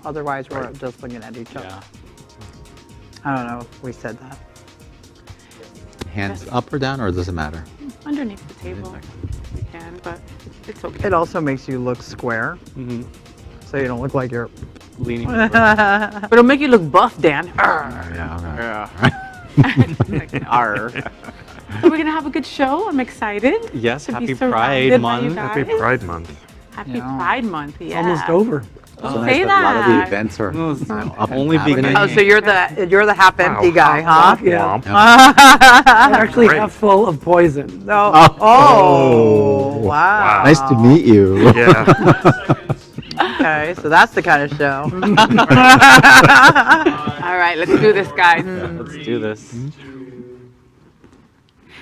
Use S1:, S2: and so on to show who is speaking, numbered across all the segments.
S1: Otherwise, we're just looking at each other.
S2: Yeah.
S1: I don't know if we said that.
S3: Hands up or down, or does it matter?
S4: Underneath the table, you can, but it's okay.
S1: It also makes you look square, so you don't look like you're
S2: Leaning.
S4: But it'll make you look buff, Dan.
S3: Yeah.
S2: Arr.
S4: So we're gonna have a good show. I'm excited.
S2: Yes,
S4: to be
S2: happy
S4: surrounded
S2: Pride
S4: by you
S2: Month.
S4: guys.
S5: Happy Pride Month.
S4: Happy
S1: Yeah.
S4: Pride Month. Yeah.
S6: Almost over.
S3: So
S4: Say
S3: nice that a lot of the
S4: that.
S3: events are up
S2: Only
S3: and happening.
S2: beginning.
S1: Oh, so you're the half empty guy, huh?
S6: Yeah.
S5: Womp.
S6: I'm actually
S5: Great.
S6: half full of poison.
S1: No.
S3: Oh.
S1: Oh, wow.
S3: Nice to meet you.
S5: Yeah.
S1: Okay, so that's the kind of show.
S4: All right, let's do this, guys.
S2: Let's do this.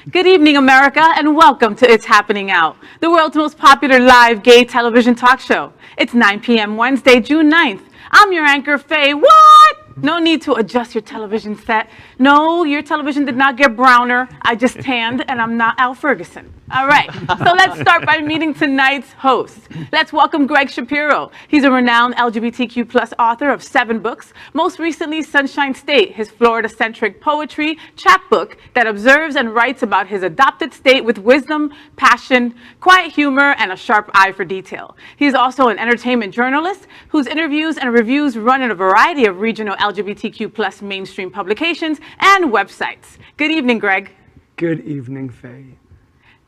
S4: Good evening, America, and welcome to It's Happening Out, the world's most popular live gay television talk show. It's 9 p.m. Wednesday, June 9th. I'm your anchor, FayWHAT. No need to adjust your television set. No, your television did not get browner. I just tanned, and I'm not Al Ferguson. All right, so let's start by meeting tonight's host. Let's welcome Gregg Shapiro. He's a renowned LGBTQ plus author of 7 books, most recently Sunshine State, his Florida-centric poetry chapbook that observes and writes about his adopted state with wisdom, passion, quiet humor, and a sharp eye for detail. He's also an entertainment journalist whose interviews and reviews run in a variety of regional LGBTQ plus mainstream publications and websites. Good evening, Gregg.
S6: Good evening, Faye.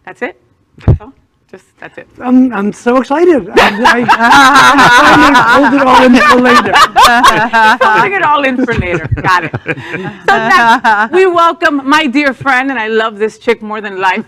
S4: That's it? Oh, that's it.
S6: I'm so excited. I hold it all in for later.
S4: Putting it all in for later. Got it. So next, we welcome my dear friend, and I love this chick more than life,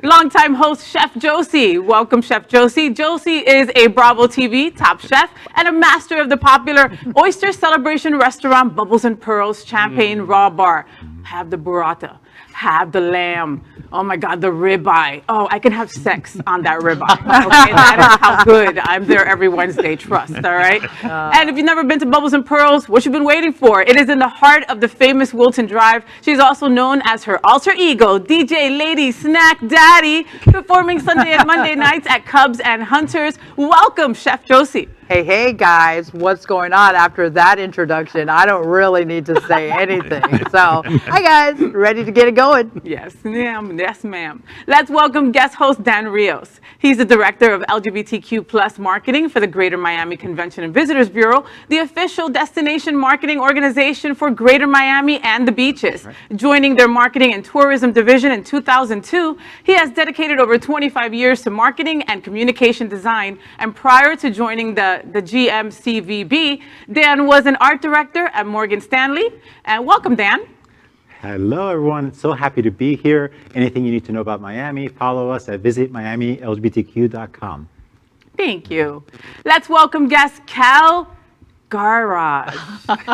S4: longtime host Chef Josie. Welcome, Chef Josie. Josie is a Bravo TV top chef and a master of the popular oyster celebration restaurant Bubbles and Pearls Champagne Raw Bar. Have the burrata. Have the lamb. Oh my God, the ribeye. Oh, I can have sex on that ribeye. Okay, that is how good. I'm there every Wednesday, trust, all right? And if you've never been to Bubbles and Pearls, what you've been waiting for? It is in the heart of the famous Wilton Drive. She's also known as her alter ego, DJ Lady Snack Daddy, performing Sunday and Monday nights at Cubs and Hunters. Welcome, Chef Josie.
S1: Hey, guys, what's going on after that introduction? I don't really need to say anything. So, hi, guys, ready to get it going?
S4: Yes, ma'am. Yes, ma'am. Let's welcome guest host Dan Rios. He's the director of LGBTQ plus marketing for the Greater Miami Convention and Visitors Bureau, the official destination marketing organization for Greater Miami and the beaches. Right. Joining their marketing and tourism division in 2002, he has dedicated over 25 years to marketing and communication design. And prior to joining the GMCVB, Dan was an art director at Morgan Stanley. And welcome, Dan.
S7: Hello, everyone. So happy to be here. Anything you need to know about Miami, follow us at visitmiamilgbtq.com.
S4: Thank you. Let's welcome guest Cal Gajraj.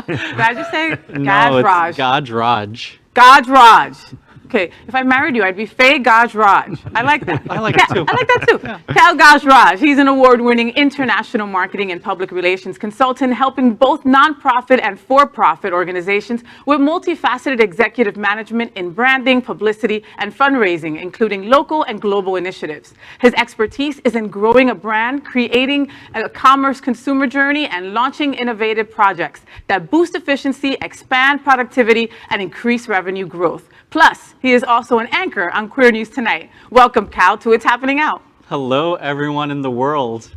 S4: Did I just say Gajraj?
S2: No, it's Gajraj.
S4: Gajraj. Okay, if I married you, I'd be Faye Gajraj. I like that.
S2: I like it too.
S4: I like that too. Yeah. Cal Gajraj, he's an award-winning international marketing and public relations consultant, helping both nonprofit and for-profit organizations with multifaceted executive management in branding, publicity, and fundraising, including local and global initiatives. His expertise is in growing a brand, creating a commerce consumer journey, and launching innovative projects that boost efficiency, expand productivity, and increase revenue growth. Plus, he is also an anchor on Queer News Tonight. Welcome, Cal, to It's Happening Out.
S2: Hello, everyone in the world.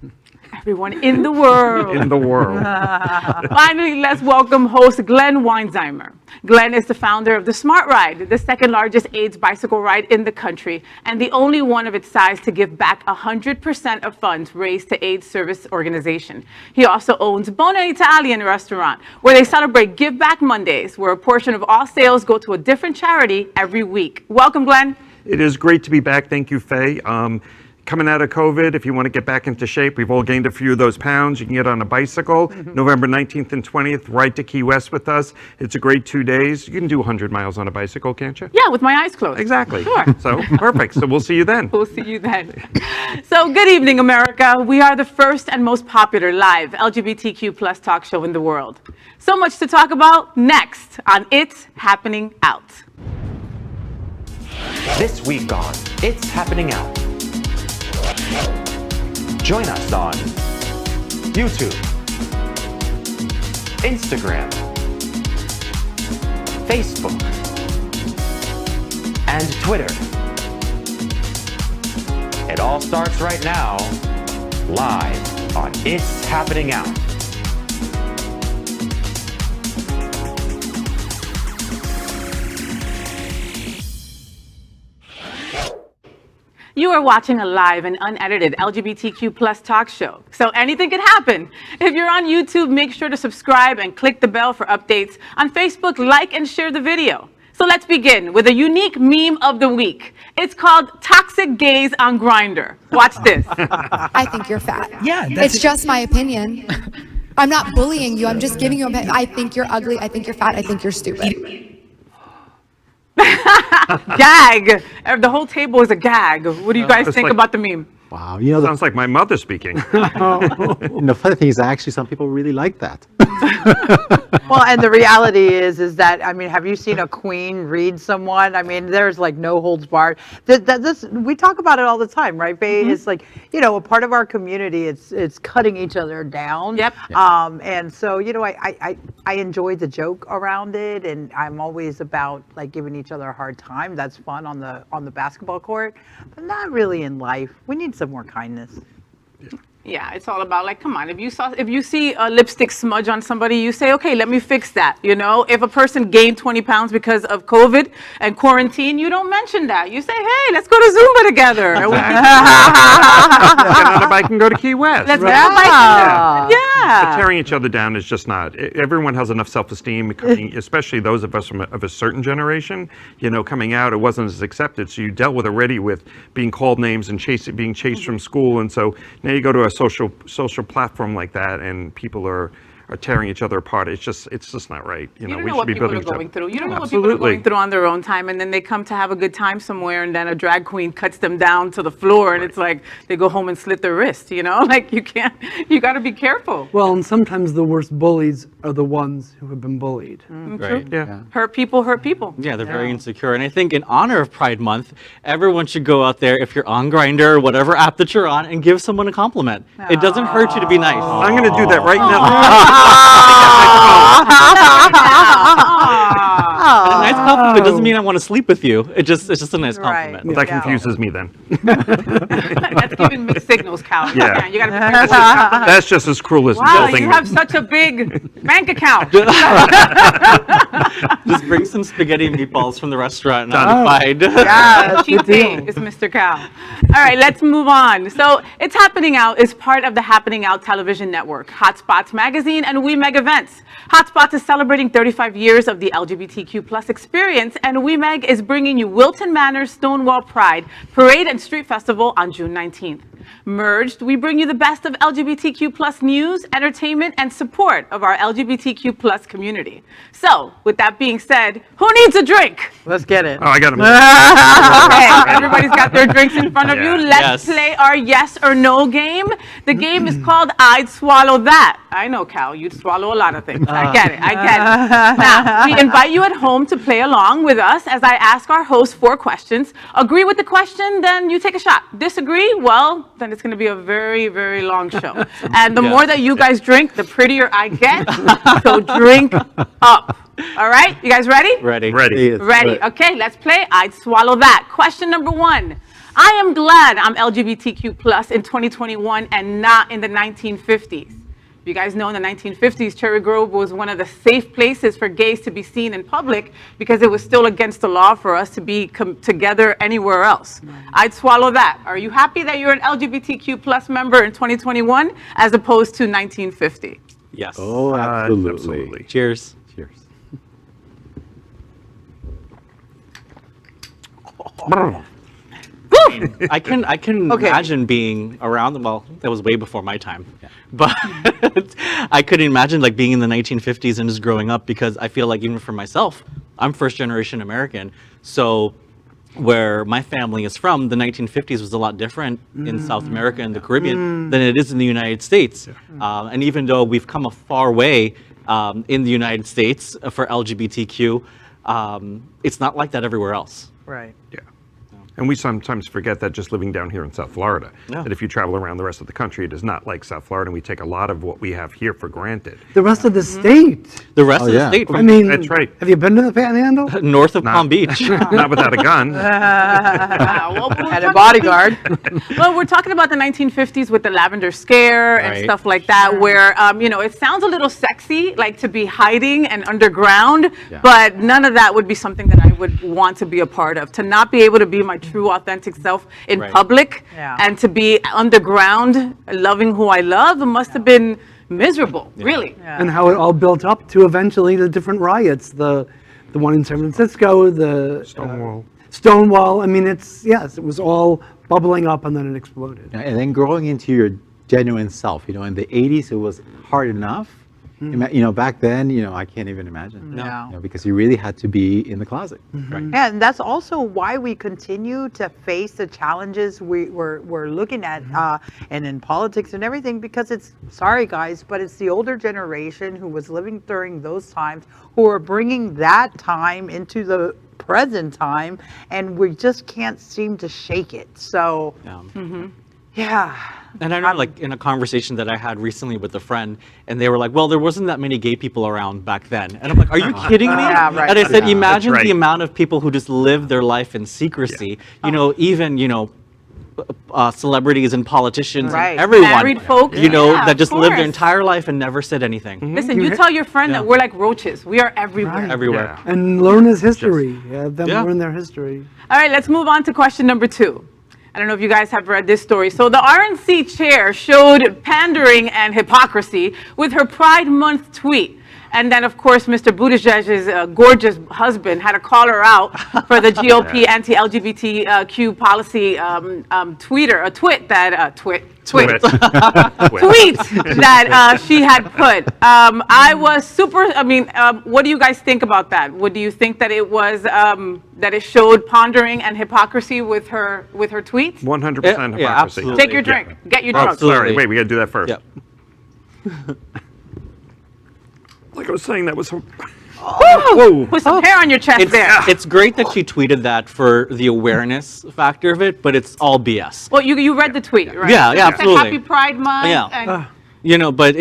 S4: Everyone in the world.
S5: In the world.
S4: Finally, let's welcome host Glen Weinzimer. Glen is the founder of the Smart Ride, the second largest AIDS bicycle ride in the country, and the only one of its size to give back 100% of funds raised to AIDS service organization. He also owns Bona Italian restaurant, where they celebrate Give Back Mondays, where a portion of all sales go to a different charity every week. Welcome, Glen.
S5: It is great to be back. Thank you, Faye. Coming out of COVID, if you want to get back into shape, we've all gained a few of those pounds. You can get on a bicycle, November 19th and 20th, right to Key West with us. It's a great 2 days. You can do 100 miles on a bicycle, can't you?
S4: Yeah, with my eyes closed.
S5: Exactly.
S4: Sure.
S5: So, perfect. So we'll see you then.
S4: We'll see you then. So good evening, America. We are the first and most popular live LGBTQ plus talk show in the world. So much to talk about next on It's Happening Out.
S8: This week on It's Happening Out. Join us on YouTube, Instagram, Facebook, and Twitter. It all starts right now, live on It's Happening Out.
S4: You are watching a live and unedited LGBTQ plus talk show, so anything can happen. If you're on YouTube, make sure to subscribe and click the bell for updates. On Facebook, like and share the video. So let's begin with a unique meme of the week. It's called Toxic Gays on Grindr. Watch this.
S9: I think you're fat.
S6: Yeah,
S9: It's just my opinion. I'm not bullying you. I'm just giving you I think you're ugly. I think you're fat. I think you're stupid.
S4: Gag. The whole table is a gag. What do you guys think about the meme?
S7: Wow, you know, the,
S5: Sounds like my mother speaking.
S7: and the funny thing is actually some people really like that.
S1: Well, and the reality is that, I mean, have you seen a queen read someone? I mean, there's like no holds barred. We talk about it all the time, right, Faye? It's like, you know, a part of our community, it's cutting each other down.
S4: Yep.
S1: And so, you know, I enjoy the joke around it, and I'm always about like giving each other a hard time. That's fun on the basketball court, but not really in life. We need some more kindness.
S4: Yeah, it's all about like, come on, if you see a lipstick smudge on somebody, you say, okay, let me fix that. You know, if a person gained 20 pounds because of COVID and quarantine, you don't mention that. You say, hey, let's go to Zumba together.
S5: Get on a bike and go to Key West.
S4: Let's go to bike. Yeah.
S5: But tearing each other down is just not. Everyone has enough self-esteem, especially those of us of a certain generation. You know, coming out, it wasn't as accepted, so you dealt with already with being called names and being chased from school, and so now you go to a social platform like that, and people are tearing each other apart. It's just not right. You know,
S4: don't
S5: we
S4: know
S5: should
S4: what
S5: be
S4: people
S5: building
S4: are going through. You don't know what
S5: Absolutely.
S4: people are going through on their own time, and then they come to have a good time somewhere, and then a drag queen cuts them down to the floor, and it's like they go home and slit their wrist. You know, like you got to be careful.
S6: Well, and sometimes the worst bullies are the ones who have been bullied.
S2: Right.
S5: Yeah.
S4: Hurt people hurt people.
S2: Yeah, they're very insecure. And I think in honor of Pride Month, everyone should go out there, if you're on Grindr or whatever app that you're on, and give someone a compliment. It doesn't hurt you to be nice.
S5: I'm going to do that right now.
S2: And a nice compliment doesn't mean I want to sleep with you. It's just a nice compliment.
S5: Well, that confuses me then.
S4: That's giving mixed signals, Cal.
S5: Yeah.
S4: You got to be careful.
S5: That's just as cruel as
S4: Wow,
S5: insulting
S4: you
S5: me.
S4: have such a big bank account.
S2: Just bring some spaghetti and meatballs from the restaurant and I'll be fine.
S4: Yeah, cheap date is Mr. Cal. All right, let's move on. So, It's Happening Out is part of the Happening Out television network, Hotspots Magazine, and WeMeg Events. Hotspots is celebrating 35 years of the LGBTQ plus experience, and WeMeg is bringing you Wilton Manor's Stonewall Pride Parade and Street Festival on June 19th. Merged, we bring you the best of LGBTQ plus news, entertainment, and support of our LGBTQ plus community. So, with that being said, who needs a drink?
S1: Let's get it.
S5: Oh, I got him.
S4: Okay, everybody's got their drinks in front of you. Let's
S2: Yes.
S4: play our yes or no game. The game is called I'd Swallow That. I know, Cal, you'd swallow a lot of things. I get it. Now, we invite you at home to play along with us as I ask our host 4 questions. Agree with the question, then you take a shot. Disagree? Well, then it's going to be a very, very long show. And the more that you guys drink, the prettier I get. So drink up. All right? You guys ready?
S2: Ready.
S5: Ready.
S4: Ready. Okay, let's play I'd Swallow That. Question number 1. I am glad I'm LGBTQ plus in 2021 and not in the 1950s. You guys know in the 1950s, Cherry Grove was one of the safe places for gays to be seen in public because it was still against the law for us to be together anywhere else. I'd swallow that. Are you happy that you're an LGBTQ plus member in 2021 as opposed to 1950?
S2: Yes.
S7: Oh, absolutely.
S2: Cheers.
S7: Cheers.
S2: I can imagine being around. Well, that was way before my time, but I couldn't imagine like being in the 1950s and just growing up because I feel like even for myself, I'm first generation American. So where my family is from, the 1950s was a lot different in South America and the Caribbean than it is in the United States. And even though we've come a far way in the United States for LGBTQ, it's not like that everywhere else.
S1: Right.
S5: Yeah. And we sometimes forget that just living down here in South Florida, that if you travel around the rest of the country, it is not like South Florida, and we take a lot of what we have here for granted.
S6: The rest of the state.
S2: The rest of the state,
S6: I mean,
S5: That's right.
S6: have you been to the Panhandle?
S2: north of Palm Beach.
S5: Not without a gun.
S4: Well, we're
S1: And a
S4: talking-
S1: bodyguard.
S4: Well, we're talking about the 1950s with the lavender scare and
S2: Right.
S4: stuff like that, where, it sounds a little sexy, like to be hiding and underground, but none of that would be something that I would want to be a part of. To not be able to be my true, authentic self in
S2: Right.
S4: public
S1: Yeah.
S4: and to be underground, loving who I love, it must have been miserable, really.
S6: And how it all built up to eventually the different riots, the one in San Francisco, the
S5: Stonewall.
S6: Stonewall. I mean, it was all bubbling up and then it exploded.
S7: And then growing into your genuine self. In the 80s, it was hard enough. Back then, I can't even imagine.
S1: No.
S7: Because you really had to be in the closet. Right?
S1: Yeah, and that's also why we continue to face the challenges we're looking at, and in politics and everything, because sorry guys, but it's the older generation who was living during those times who are bringing that time into the present time, and we just can't seem to shake it. So, yeah.
S2: And I know, like, in a conversation that I had recently with a friend, and they were like, well, there wasn't that many gay people around back then. And I'm like, are you kidding me?
S1: Yeah, right.
S2: And I said, imagine
S5: That's right.
S2: the amount of people who just live their life in secrecy. Even, celebrities and politicians
S1: Right.
S2: and everyone,
S4: Married folks.
S2: that just
S4: of
S2: lived their
S4: course.
S2: entire life and never said anything.
S4: Listen, you tell your friend that we're like roaches. We are everywhere.
S2: Everywhere.
S5: Yeah.
S6: And learn his history. Have them
S2: Yeah.
S6: learn their history.
S4: All right, let's move on to question number 2. I don't know if you guys have read this story. So the RNC chair showed pandering and hypocrisy with her Pride Month tweet. And then, of course, Mr. Buttigieg's gorgeous husband had to call her out for the GOP anti-LGBTQ policy tweet that she had put. I was super, what do you guys think about that? Do you think that it was, that it showed pondering and hypocrisy with her tweets?
S5: 100%
S2: Yeah,
S5: hypocrisy.
S2: absolutely.
S4: Take your drink. Get your drunk.
S2: Absolutely.
S5: Sorry, wait, we gotta do that first.
S2: Yep.
S5: Like I was saying, that was
S4: Whoa. Put some hair on your chest there.
S2: It's great that she tweeted that for the awareness factor of it, but it's all BS.
S4: Well, you read the tweet, right?
S2: Yeah,
S4: It
S2: yeah,
S4: said
S2: absolutely.
S4: Happy Pride Month.
S2: Yeah.
S4: And
S2: But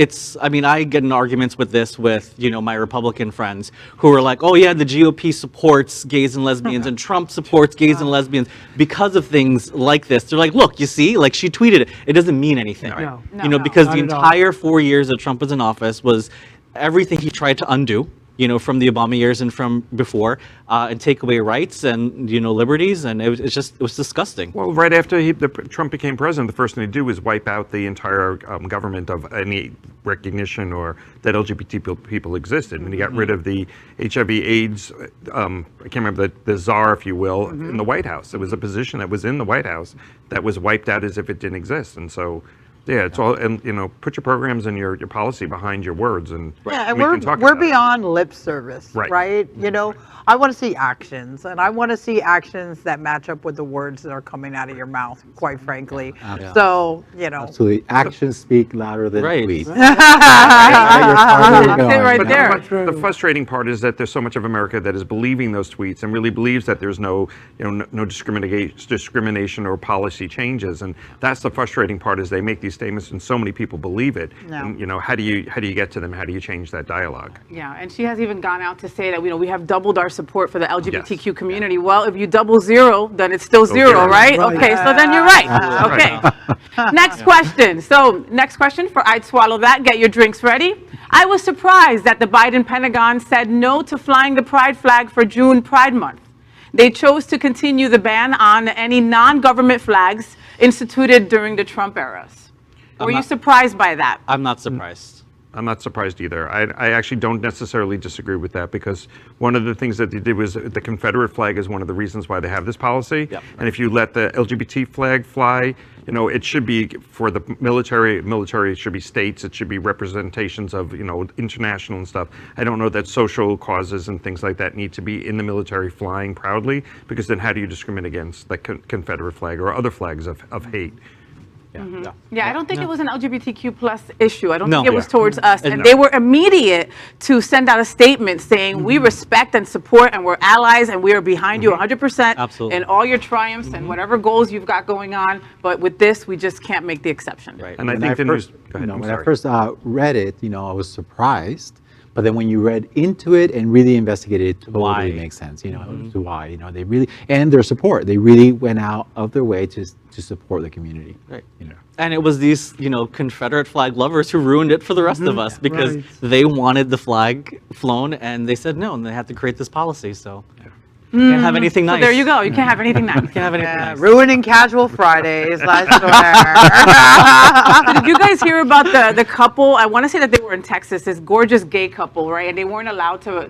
S2: I get in arguments with this with, my Republican friends who are like, oh yeah, the GOP supports gays and lesbians and Trump supports gays and lesbians because of things like this. They're like, look, you see, like she tweeted it. It doesn't mean anything.
S6: No.
S2: Because
S6: Not
S2: the
S6: at all.
S2: entire 4 years that Trump was in office was everything he tried to undo. From the Obama years and from before, and take away rights and, liberties, and it was disgusting.
S5: Well, right after Trump became president, the first thing to do was wipe out the entire government of any recognition or that LGBT people existed. And he got rid of the HIV/AIDS, I can't remember, the czar, if you will, in the White House. It was a position that was in the White House that was wiped out as if it didn't exist. And so, yeah, it's all, and put your programs and your policy behind your words, and
S1: Yeah, and
S5: we can talk
S1: we're
S5: about it.
S1: beyond lip service,
S5: Right.
S1: right? I want to see actions, and I want to see actions that match up with the words that are coming out of your mouth, quite frankly. So,
S7: Absolutely. Actions speak louder than
S2: Right.
S7: tweets.
S4: That's it right
S5: But
S4: there.
S5: the frustrating part is that there's so much of America that is believing those tweets and really believes that there's no discrimination or policy changes, and that's the frustrating part. Is they make these statements and so many people believe it.
S1: No.
S5: And how do you get to them? How do you change that dialogue?
S4: Yeah, and she has even gone out to say that we have doubled our support for the LGBTQ community. Well, if you double zero, then it's still zero,
S5: zero.
S4: right?
S6: Right.
S4: Okay, so then you're right. Okay. Next question. So next question for I'd Swallow That. Get your drinks ready. I was surprised that the Biden Pentagon said no to flying the pride flag for June Pride Month. They chose to continue the ban on any non-government flags instituted during the Trump eras. Were you surprised by that?
S2: I'm not surprised.
S5: I'm not surprised either. I actually don't necessarily disagree with that, because one of the things that they did was the Confederate flag is one of the reasons why they have this policy.
S2: Yep.
S5: And if you let the LGBT flag fly, it should be for the military. It should be states. It should be representations of, international and stuff. I don't know that social causes and things like that need to be in the military flying proudly, because then how do you discriminate against the Confederate flag or other flags of hate?
S4: Yeah, I don't think it was an LGBTQ plus issue. I don't
S2: No.
S4: think it was towards us. And
S2: No.
S4: they were immediate to send out a statement saying, we respect and support and we're allies and we are behind you 100%
S2: Absolutely.
S4: in all your triumphs and whatever goals you've got going on. But with this, we just can't make the exception.
S2: Right.
S5: And I
S7: When
S5: think the news.
S7: first,
S5: Go ahead. I'm
S7: when I
S5: sorry.
S7: first read it, I was surprised. But then when you read into it and really investigated, it totally
S2: Why?
S7: makes sense. To why. They really, and their support. They really went out of their way to support the community.
S2: Right. And it was these, Confederate flag lovers who ruined it for the rest of us because
S6: Right.
S2: they wanted the flag flown and they said no, and they had to create this policy. So can't have anything nice.
S4: So there you go. You can't have anything nice.
S2: Can't have anything
S1: Yeah,
S2: nice.
S1: ruining casual Fridays, I swear.
S4: Did you guys hear about the couple? I want to say that they were in Texas, this gorgeous gay couple, right? And they weren't allowed to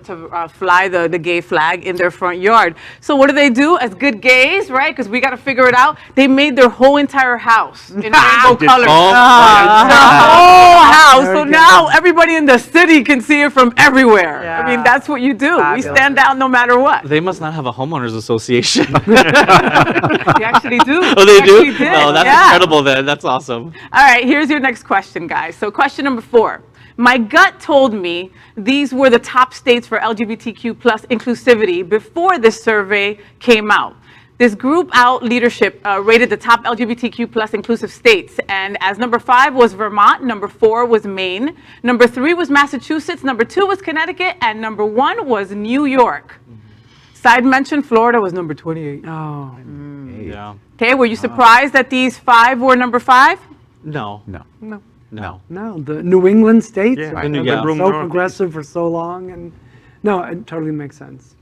S4: fly the gay flag in their front yard. So what do? As good gays, right? Because we got to figure it out. They made their whole entire house in rainbow colors. Their whole house. So now everybody in the city can see it from everywhere.
S1: Yeah.
S4: I mean, that's what you do.
S1: Fabulous.
S4: We stand down no matter what.
S2: They must not have a homeowners association.
S4: They actually do.
S2: Oh, they do?
S4: actually did.
S2: Oh, that's
S4: Yeah.
S2: incredible then. That's awesome.
S4: All right, here's your next question, guys. So question number 4. My gut told me these were the top states for LGBTQ plus inclusivity before this survey came out. This group out leadership rated the top LGBTQ plus inclusive states. And as number 5 was Vermont, number 4 was Maine, number 3 was Massachusetts, number 2 was Connecticut, and number 1 was New York. Side mention, Florida was number 28.
S1: Oh.
S2: Yeah.
S4: Okay, were you surprised that these 5 were number 5?
S2: No.
S7: No.
S2: No.
S6: No, the New England states
S5: Yeah,
S6: have
S2: the New-
S6: been
S2: yeah.
S6: so
S5: North.
S6: progressive for so long, and no, it totally makes sense.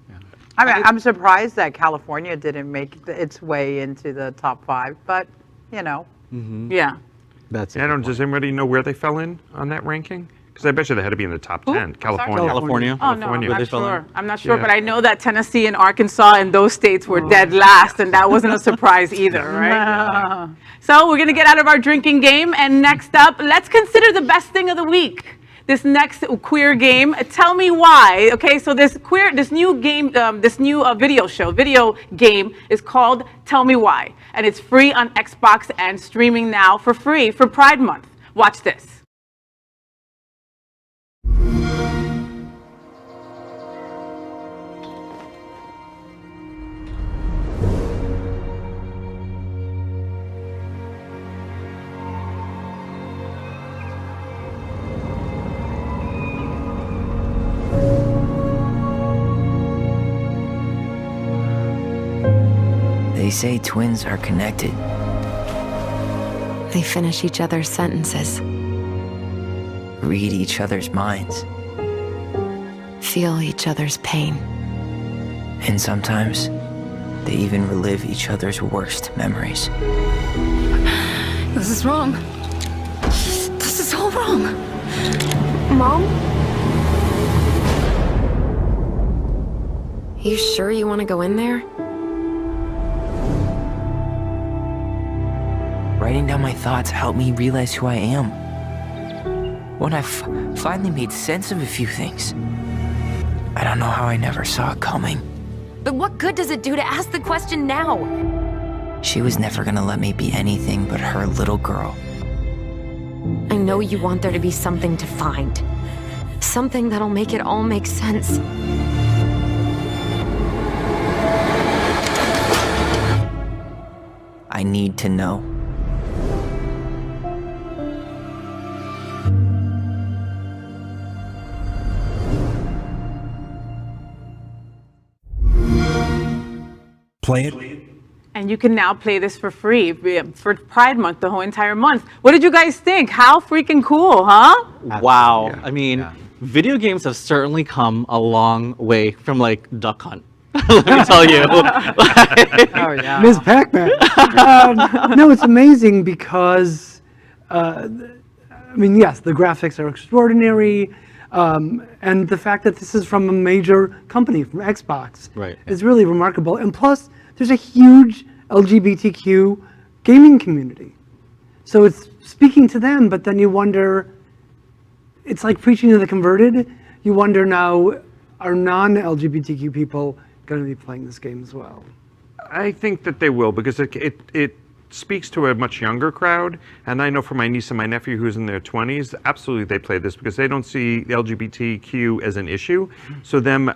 S1: I mean, I'm surprised that California didn't make its way into the top 5, but,
S4: Yeah.
S7: That's
S5: I don't. Does anybody know where they fell in on that ranking? Because I bet you they had to be in the top 10. California.
S2: California.
S4: Oh, no, I'm
S5: California.
S4: not
S2: Where they fell
S4: sure.
S2: in.
S4: I'm not sure,
S5: Yeah.
S4: but I know that Tennessee and Arkansas and those states were dead last, and that wasn't a surprise either, right? So we're going to get out of our drinking game, and next up, let's consider the best thing of the week. This next queer game, tell me why. Okay, so this new game, video game is called Tell Me Why, and it's free on Xbox and streaming now for free for Pride Month. Watch this.
S10: They say twins are connected.
S9: They finish each other's sentences,
S10: Read each other's minds.
S9: feel each other's pain.
S10: And sometimes, they even relive each other's worst memories.
S9: This is wrong. This is all wrong. Mom? You sure you want to go in there?
S10: Writing down my thoughts helped me realize who I am. When I finally made sense of a few things, I don't know how I never saw it coming.
S9: But what good does it do to ask the question now?
S10: She was never gonna let me be anything but her little girl.
S9: I know you want there to be something to find. Something that'll make it all make sense.
S10: I need to know.
S11: Play it.
S4: And you can now play this for free for Pride Month, the whole entire month. What did you guys think? How freaking cool, huh?
S2: Wow.
S5: Yeah.
S2: I mean, video games have certainly come a long way from like Duck Hunt. Let me tell you.
S1: Oh, yeah.
S6: Ms. Pac-Man. No, it's amazing because, I mean, yes, the graphics are extraordinary, and the fact that this is from a major company, from Xbox,
S2: Right.
S6: is really remarkable. And plus, there's a huge LGBTQ gaming community. So it's speaking to them, but then you wonder, it's like preaching to the converted. You wonder now, are non-LGBTQ people going to be playing this game as well?
S5: I think that they will, because it speaks to a much younger crowd. And I know for my niece and my nephew who's in their 20s, absolutely they play this because they don't see the LGBTQ as an issue. So them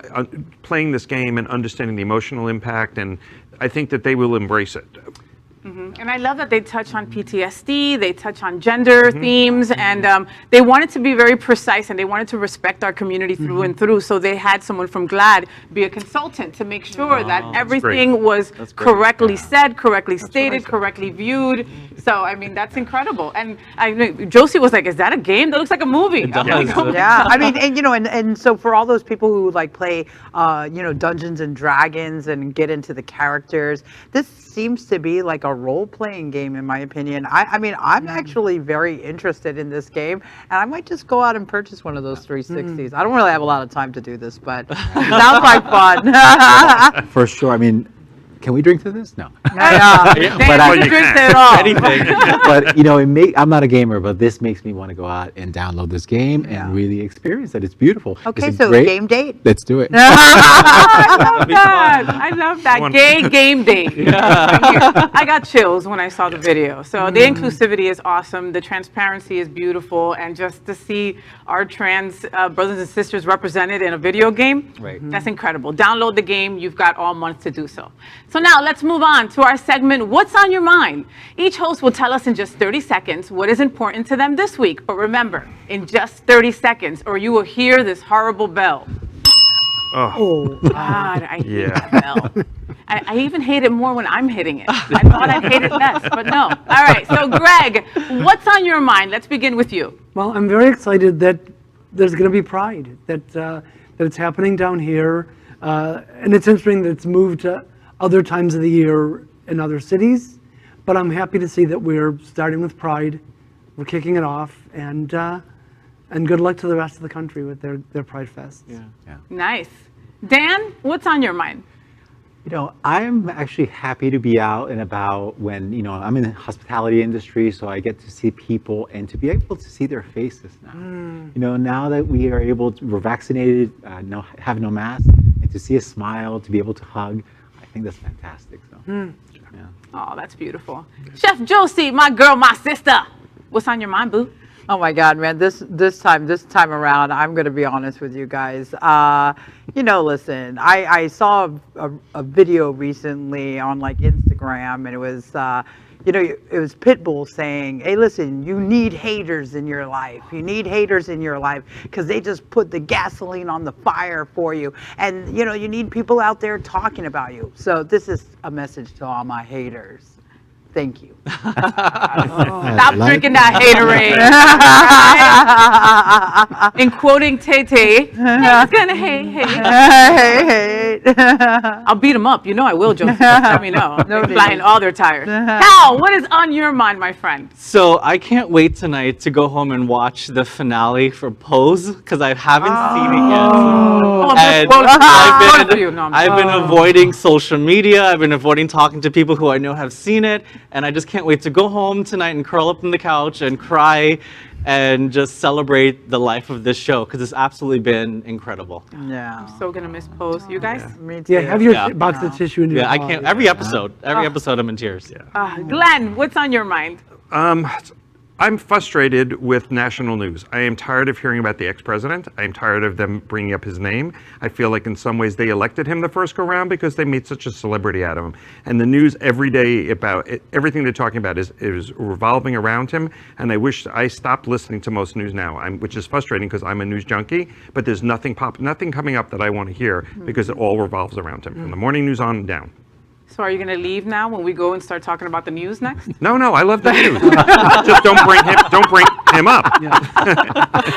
S5: playing this game and understanding the emotional impact, and I think that they will embrace it.
S4: And I love that they touch on PTSD, they touch on gender themes, and they wanted to be very precise, and they wanted to respect our community through and through. So they had someone from GLAAD be a consultant to make sure that everything was correctly said, correctly stated, correctly viewed. So, I mean, that's incredible. And I mean, Josie was like, is that a game? That looks like a movie.
S2: It does.
S1: Yeah, I mean, and, you know, and so for all those people who like play, you know, Dungeons and Dragons and get into the characters, this seems to be like a role-playing game, in my opinion. I mean, I'm actually very interested in this game, and I might just go out and purchase one of those 360s. I don't really have a lot of time to do this, but it sounds like fun.
S3: For sure. I mean, can we drink to this? No.
S4: But I drink it all.
S2: Anything.
S3: But you know, I'm not a gamer, but this makes me want to go out and download this game and really experience it. It's beautiful.
S1: Okay,
S3: It's
S1: so
S3: great.
S1: game date.
S3: Let's do it.
S4: I love that. I love that. Gay game date. I got chills when I saw the video. So the inclusivity is awesome. The transparency is beautiful. And just to see our trans brothers and sisters represented in a video game, that's incredible. Download the game. You've got all month to do so. So now let's move on to our segment, What's on Your Mind? Each host will tell us in just 30 seconds what is important to them this week. But remember, in just 30 seconds, or you will hear this horrible bell.
S5: Oh,
S4: God, I hate that bell. I even hate it more when I'm hitting it. I thought I'd hate it less, but no. All right, so Gregg, what's on your mind? Let's begin with you.
S6: Well, I'm very excited that there's going to be Pride, that it's happening down here. And it's interesting that it's moved to other times of the year in other cities. But I'm happy to see that we're starting with Pride. We're kicking it off. And good luck to the rest of the country with their Pride Fest.
S3: Yeah.
S4: Nice. Dan, what's on your mind?
S7: You know, I'm actually happy to be out and about when, you know, I'm in the hospitality industry, so I get to see people and to be able to see their faces now. You know, now that we are able to, we're vaccinated, have no mask, and to see a smile, to be able to hug, I think that's fantastic. So, yeah.
S4: Oh, that's beautiful. Chef Josie, my girl, my sister. What's on your mind, boo?
S1: Oh my God, man! This time around, I'm gonna be honest with you guys. You know, listen, I saw a video recently on like Instagram, and it was, you know, it was Pitbull saying, "Hey, listen, you need haters in your life. You need haters in your life because they just put the gasoline on the fire for you, and you know, you need people out there talking about you." So this is a message to all my haters. Thank you.
S4: Stop drinking that haterade. In quoting Tay-Tay, he's gonna hate. I'll beat him up. You know I will, Josie. Let me know. Flying all their tires. Hal, what is on your mind, my friend?
S2: So I can't wait tonight to go home and watch the finale for Pose because I haven't seen it yet. And I've been avoiding social media. I've been avoiding talking to people who I know have seen it. And I just can't wait to go home tonight and curl up on the couch and cry and just celebrate the life of this show because it's absolutely been incredible.
S1: Yeah.
S4: I'm so gonna miss Pose. You guys?
S1: Me too.
S6: Yeah, have your box of tissue in your
S2: I can't. Every episode I'm in tears.
S4: Glen, what's on your mind?
S5: I'm frustrated with national news. I am tired of hearing about the ex-president. I am tired of them bringing up his name. I feel like in some ways they elected him the first go round because they made such a celebrity out of him. And the news every day about it, everything they're talking about is revolving around him. And I wish I stopped listening to most news now, which is frustrating because I'm a news junkie. But there's nothing coming up that I want to hear because it all revolves around him from the morning news on down.
S4: So are you going to leave now when we go and start talking about the news next?
S5: No, I love the news. Just don't bring him up.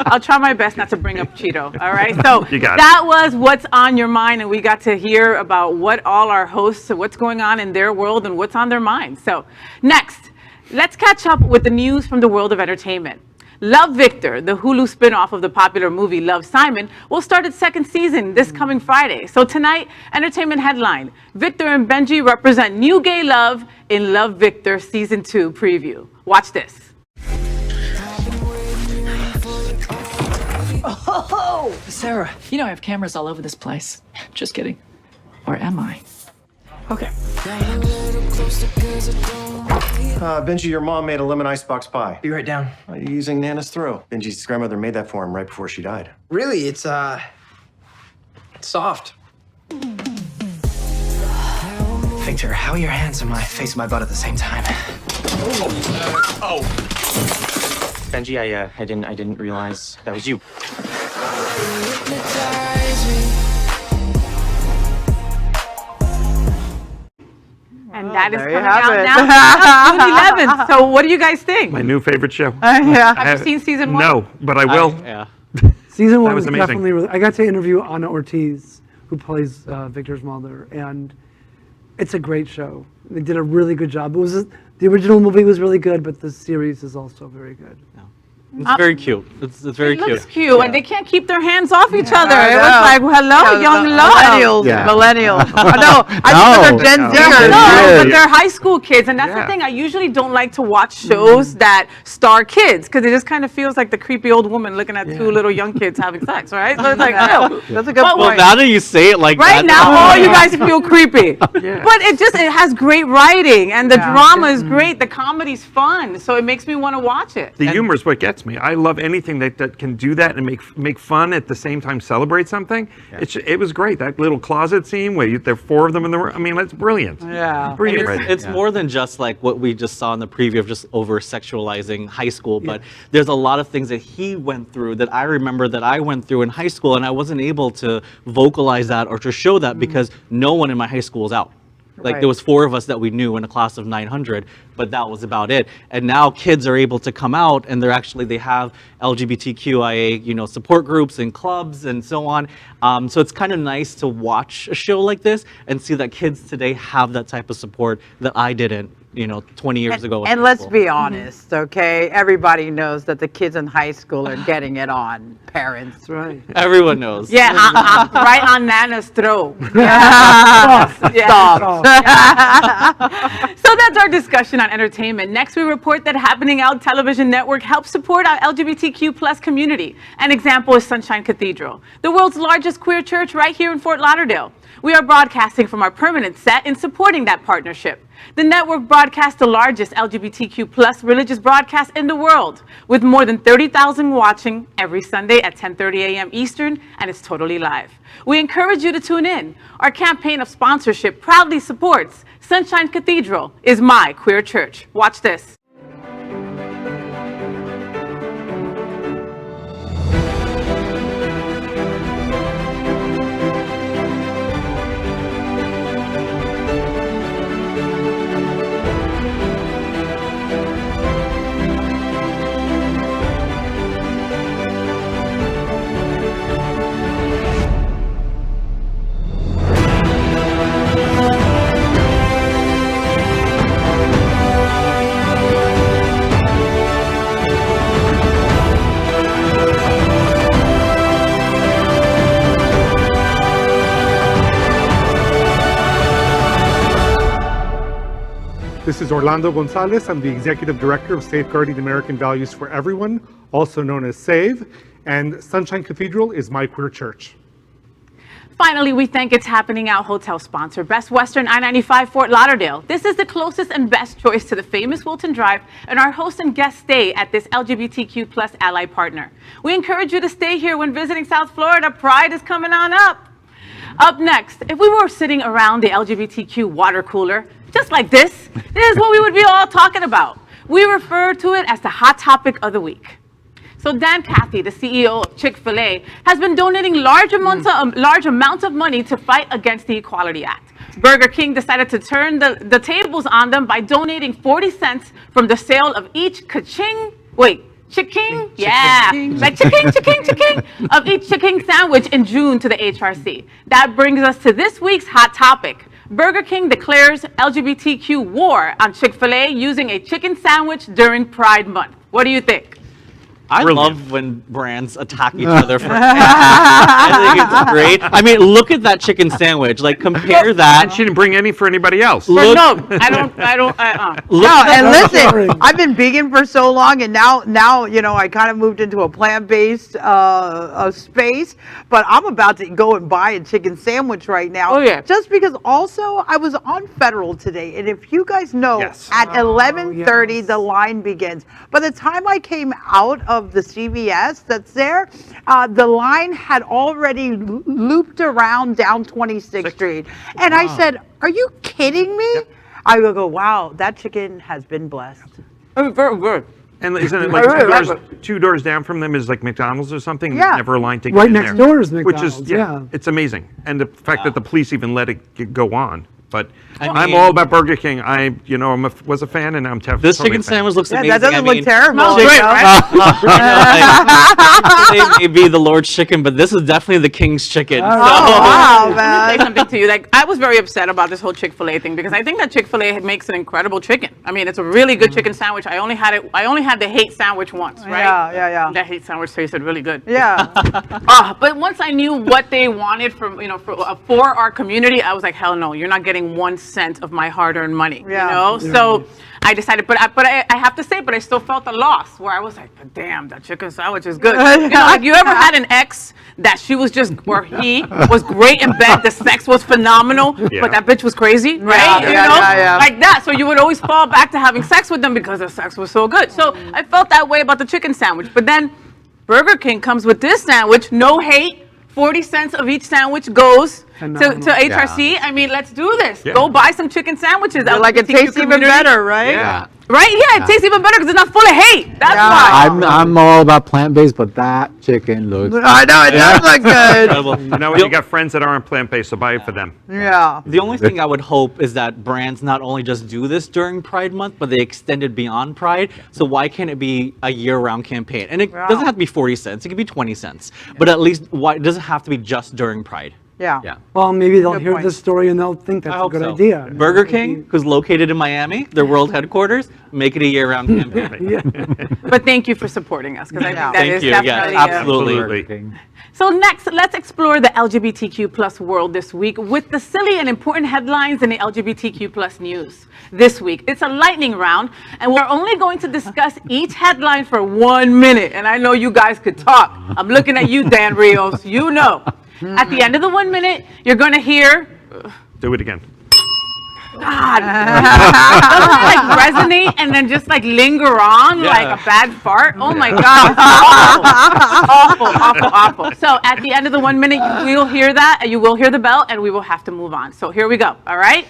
S4: I'll try my best not to bring up Cheeto. All right. So
S5: You got it.
S4: that was what's on your mind, and we got to hear about what all our hosts, what's going on in their world and what's on their mind. So next, let's catch up with the news from the world of entertainment. Love, Victor, the Hulu spinoff of the popular movie Love, Simon, will start its second season this coming Friday. So tonight, entertainment headline, Victor and Benji represent new gay love in Love, Victor Season 2 preview. Watch this.
S11: Oh, Sarah, you know I have cameras all over this place. Just kidding. Or am I? Okay.
S12: Benji, your mom made a lemon icebox pie.
S10: Be right down.
S12: Are you using Nana's throw? Benji's grandmother made that for him right before she died.
S10: Really, it's soft. Victor, how are your hands on my face and my butt at the same time?
S13: Benji, I didn't realize that was you.
S4: And that is
S1: there you
S4: coming
S1: have
S4: out
S1: it.
S4: now, June 11th. So what do you guys think?
S5: My new favorite show.
S1: Yeah.
S4: Have you seen season 1?
S5: No, but I will.
S2: Yeah.
S6: Season 1
S5: was
S6: was
S5: amazing.
S6: definitely really. I got to interview Anna Ortiz, who plays Victor's mother, and it's a great show. They did a really good job. The original movie was really good, but the series is also very good.
S2: It's very cute. It's very
S4: It looks
S2: cute.
S4: cute, and they can't keep their hands off each other.
S1: I
S4: It was
S1: know.
S4: like, hello, young love.
S1: Millennials.
S3: Yeah.
S1: Millennials. No, I think they're Gen
S5: No.
S1: Zers.
S4: No, but they're high school kids, and that's
S5: Yeah.
S4: the thing. I usually don't like to watch shows that star kids because it just kind of feels like the creepy old woman looking at two little young kids having sex, right? So it's like, no.
S1: That's a good
S4: But
S2: Well,
S1: point.
S2: now that you say it like
S4: Right
S2: that,
S4: now, all you guys feel creepy. But it has great writing, and the drama is great. The comedy's fun, so it makes me want to watch it.
S5: The humor is what gets me. I love anything that can do that and make fun at the same time celebrate something. It was great. That little closet scene where there are 4 of them in the room. I mean, that's brilliant.
S1: Yeah.
S5: Brilliant.
S2: It's,
S5: writing.
S2: it's more than just like what we just saw in the preview of just over sexualizing high school, but there's a lot of things that he went through that I remember that I went through in high school, and I wasn't able to vocalize that or to show that because no one in my high school was out. Like
S1: Right.
S2: there was 4 of us that we knew in a class of 900, but that was about it. And now kids are able to come out, and they have LGBTQIA, support groups and clubs and so on. So it's kind of nice to watch a show like this and see that kids today have that type of support that I didn't, 20 years ago. in
S1: And
S2: high
S1: let's
S2: school.
S1: be honest, okay? Everybody knows that the kids in high school are getting it on, parents.
S6: That's right.
S2: Everyone knows.
S4: Yeah, I'm right on Nana's throat.
S1: Stop.
S4: So that's our discussion on entertainment. Next, we report that Happening Out Television Network helps support our LGBTQ plus community. An example is Sunshine Cathedral, the world's largest queer church right here in Fort Lauderdale. We are broadcasting from our permanent set in supporting that partnership. The network broadcasts the largest LGBTQ plus religious broadcast in the world, with more than 30,000 watching every Sunday at 10:30 a.m. Eastern, and it's totally live. We encourage you to tune in. Our campaign of sponsorship proudly supports Sunshine Cathedral is my queer church. Watch this.
S14: This is Orlando Gonzalez. I'm the Executive Director of Safeguarding American Values for Everyone, also known as SAVE, and Sunshine Cathedral is my queer church.
S4: Finally, we thank It's Happening Out hotel sponsor, Best Western I-95 Fort Lauderdale. This is the closest and best choice to the famous Wilton Drive, and our host and guest stay at this LGBTQ plus ally partner. We encourage you to stay here when visiting South Florida. Pride is coming on up. Up next, if we were sitting around the LGBTQ water cooler, just like this is what we would be all talking about. We refer to it as the hot topic of the week. So Dan Cathy, the CEO of Chick-fil-A, has been donating large amounts of money to fight against the Equality Act. Burger King decided to turn the tables on them by donating 40 cents from the sale of each chicken of each chicken sandwich in June to the HRC. That brings us to this week's hot topic. Burger King declares LGBTQ war on Chick-fil-A using a chicken sandwich during Pride Month. What do you think?
S2: I
S5: Brilliant.
S2: love when brands attack each other for I think it's great. I mean, look at that chicken sandwich. Like, compare that.
S5: And she didn't bring any for anybody else.
S2: Look,
S4: No, I don't.
S2: look
S1: No,
S2: at
S1: and
S2: that-
S1: listen, I've been vegan for so long, and now you know I kind of moved into a plant-based space. But I'm about to go and buy a chicken sandwich right now.
S4: Oh, yeah.
S1: Just because also I was on Federal today, and if you guys know,
S5: Yes.
S1: at 11:30
S6: yes.
S1: the line begins. By the time I came out of the CVS that's there, the line had already looped around down 26th Street, and I said, "Are you kidding me?" I will go, "Wow, that chicken has been blessed."
S4: Oh, very good.
S5: And isn't it like two doors down from them is like McDonald's or something?
S1: Yeah.
S5: Never a line to get
S6: Right
S5: in
S6: next
S5: there.
S6: door is
S5: Which is,
S6: McDonald's, yeah.
S5: it's amazing. And the fact that the police even let it go on. But I'm
S2: mean-
S5: all about Burger King. Was a fan, and I'm
S2: This
S5: totally
S2: chicken
S5: a fan.
S2: sandwich looks
S1: Yeah,
S2: amazing.
S1: that doesn't
S2: I mean,
S1: look terrible.
S4: Smells
S1: you
S4: great,
S1: know?
S4: right?
S2: Chick-fil-A may be the Lord's chicken, but this is definitely the King's chicken.
S1: Oh, wow,
S4: Say
S1: man.
S4: something to you. Like, I was very upset about this whole Chick-fil-A thing because I think that Chick-fil-A makes an incredible chicken. I mean, it's a really good chicken sandwich. I only had the hate sandwich once, right?
S1: Yeah.
S4: That hate sandwich tasted really good.
S1: Yeah.
S4: But once I knew what they wanted from, for our community, I was like, hell no, you're not getting 1 cent of my hard-earned money.
S1: Yeah.
S4: So I decided, but I have to say, but I still felt the loss where I was like, but damn, that chicken sandwich is good. Like, you ever had an ex that he was great in bed, the sex was phenomenal, but that bitch was crazy, right?
S1: Yeah.
S4: Like that. So you would always fall back to having sex with them because the sex was so good. So I felt that way about the chicken sandwich. But then Burger King comes with this sandwich, no hate. 40 cents of each sandwich goes to HRC. I mean, let's do this.
S5: Yeah.
S4: Go buy some chicken sandwiches.
S1: Like it
S4: LGBTQ
S1: tastes even
S4: community.
S1: better, right?
S5: Yeah.
S4: Right? Yeah, it tastes even better because it's not full of hate. That's why.
S7: I'm all about plant-based, but that chicken looks.
S1: I know, it does look good.
S2: Incredible.
S5: You know what? You got friends that aren't plant-based, so buy it for them.
S1: Yeah.
S2: The only thing I would hope is that brands not only just do this during Pride Month, but they extend it beyond Pride. So why can't it be a year-round campaign? And it doesn't have to be 40 cents. It could be 20 cents. But at least it doesn't have to be just during Pride.
S1: Yeah.
S6: Well, maybe they'll
S1: Good
S6: hear
S1: point.
S6: this story and they'll think that's
S2: I
S6: a
S2: hope
S6: good
S2: so.
S6: idea.
S2: Burger King, who's located in Miami, their world headquarters, make it a year-round campaign.
S4: But thank you for supporting us because I think that
S2: Thank
S4: is
S2: you. Yes,
S4: definitely
S2: absolutely.
S4: So next, let's explore the LGBTQ plus world this week with the silly and important headlines in the LGBTQ plus news. This week, it's a lightning round, and we're only going to discuss each headline for 1 minute. And I know you guys could talk. I'm looking at you, Dan Rios. You know. At the end of the 1 minute, you're going to hear.
S5: Do it again.
S4: God, like resonate and then just like linger on like a bad fart. Oh my God, it's awful. So at the end of the 1 minute, you will hear that, and you will hear the bell, and we will have to move on. So here we go. All right.